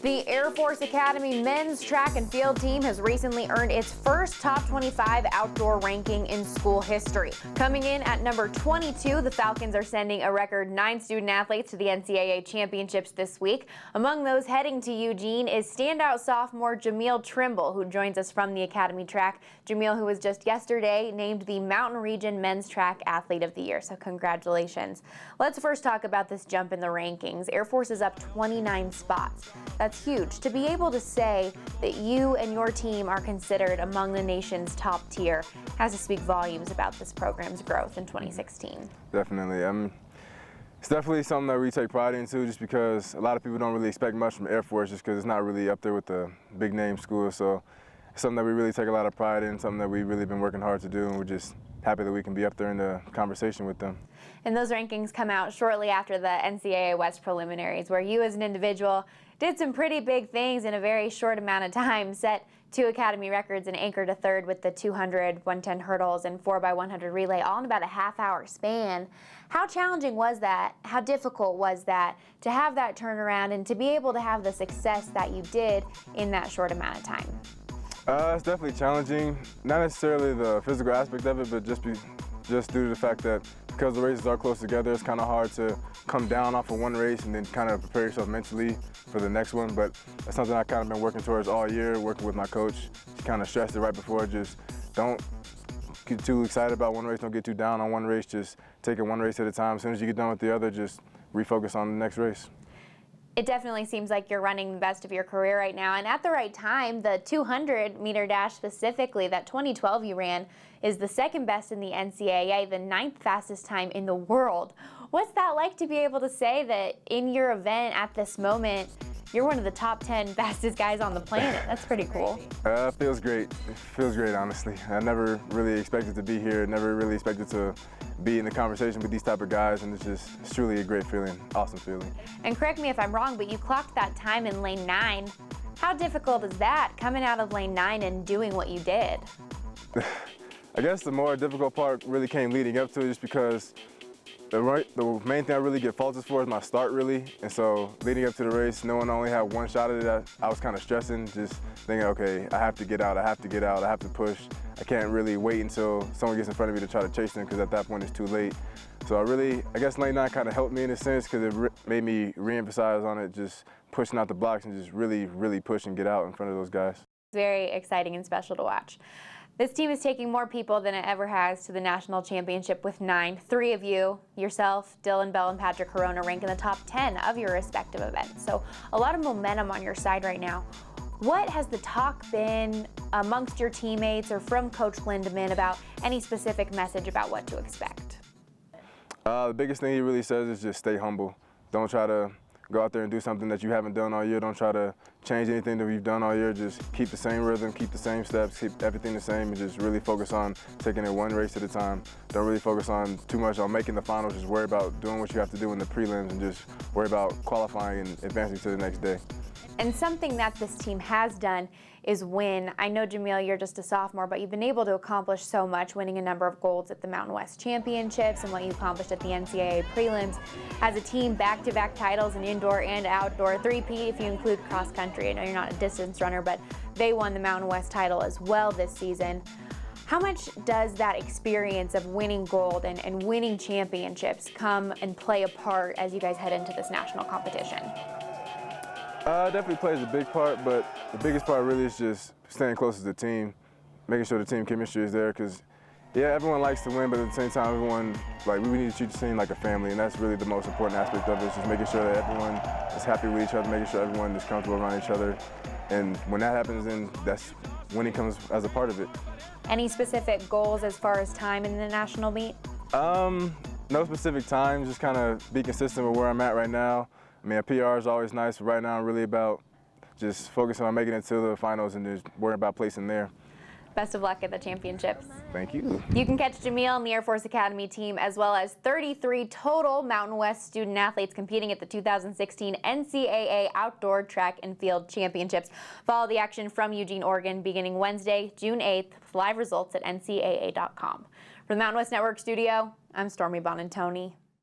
The Air Force Academy men's track and field team has recently earned its first top 25 outdoor ranking in school history. Coming in at number 22, the Falcons are sending a record 9 student athletes to the NCAA Championships this week. Among those heading to Eugene is standout sophomore Jamiel Trimble, who joins us from the Academy track. Jamiel, who was just yesterday named the Mountain Region Men's Track Athlete of the Year, so congratulations. Let's first talk about this jump in the rankings. Air Force is up 29 spots. That's huge. To be able to say that you and your team are considered among the nation's top tier has to speak volumes about this program's growth in 2016. Definitely. It's definitely something that we take pride in too, just because a lot of people don't really expect much from Air Force just because it's not really up there with the big name schools. So it's something that we really take a lot of pride in, something that we've really been working hard to do, and we're just happy that we can be up there in the conversation with them. And those rankings come out shortly after the NCAA West preliminaries, where you as an individual did some pretty big things in a very short amount of time, set 2 Academy records and anchored a third with the 200, 110 hurdles and 4x100 relay, all in about a half-hour span. How challenging was that? How difficult was that to have that turnaround and to be able to have the success that you did in that short amount of time? It's definitely challenging. Not necessarily the physical aspect of it, but just due to the fact that because the races are close together, it's kind of hard to come down off of one race and then kind of prepare yourself mentally for the next one. But that's something I've kind of been working towards all year, working with my coach. She kind of stressed it right before, just don't get too excited about one race, don't get too down on one race, just take it one race at a time. As soon as you get done with the other, just refocus on the next race. It definitely seems like you're running the best of your career right now, and at the right time. The 200-meter dash specifically, that 2012 you ran, is the second best in the NCAA, the 9th fastest time in the world. What's that like to be able to say that in your event at this moment, you're one of the top 10 fastest guys on the planet? That's pretty cool. It feels great. It feels great, honestly. I never really expected to be here, never really expected to be in the conversation with these type of guys, and it's truly a great feeling, awesome feeling. And correct me if I'm wrong, but you clocked that time in lane 9. How difficult is that, coming out of lane 9 and doing what you did? I guess the more difficult part really came leading up to it, just because the main thing I really get faulted for is my start, really. And so leading up to the race, knowing I only had one shot at it, I was kind of stressing, just thinking, okay, I have to get out, I have to get out, I have to push. I can't really wait until someone gets in front of me to try to chase them, because at that point it's too late. So I guess lane 9 kind of helped me in a sense, because it made me re-emphasize on it, just pushing out the blocks and just really, really push and get out in front of those guys. It's very exciting and special to watch. This team is taking more people than it ever has to the national championship with 9. 3 of you, yourself, Dylan Bell, and Patrick Corona, rank in the top 10 of your respective events. So a lot of momentum on your side right now. What has the talk been amongst your teammates or from Coach Lindeman about any specific message about what to expect? The biggest thing he really says is just stay humble. Don't try to go out there and do something that you haven't done all year. Don't try to change anything that we've done all year. Just keep the same rhythm, keep the same steps, keep everything the same, and just really focus on taking it one race at a time. Don't really focus on too much on making the finals. Just worry about doing what you have to do in the prelims and just worry about qualifying and advancing to the next day. And something that this team has done is win. I know, Jamiel, you're just a sophomore, but you've been able to accomplish so much, winning a number of golds at the Mountain West Championships and what you accomplished at the NCAA prelims. As a team, back-to-back titles in indoor and outdoor, 3-peat if you include cross country. I know you're not a distance runner, but they won the Mountain West title as well this season. How much does that experience of winning gold and winning championships come and play a part as you guys head into this national competition? Definitely plays a big part, but the biggest part really is just staying close to the team, making sure the team chemistry is there, because yeah, everyone likes to win, but at the same time, we need to treat the team like a family, and that's really the most important aspect of it, is just making sure that everyone is happy with each other, making sure everyone is comfortable around each other. And when that happens, then that's winning comes as a part of it. Any specific goals as far as time in the national meet? No specific time, just kind of be consistent with where I'm at right now. I mean, a PR is always nice, but right now I'm really about just focusing on making it to the finals and just worrying about placing there. Best of luck at the championships. Thank you. You can catch Jamiel and the Air Force Academy team, as well as 33 total Mountain West student athletes competing at the 2016 NCAA Outdoor Track and Field Championships. Follow the action from Eugene, Oregon, beginning Wednesday, June 8th, with live results at ncaa.com. From the Mountain West Network studio, I'm Stormy Buonantony.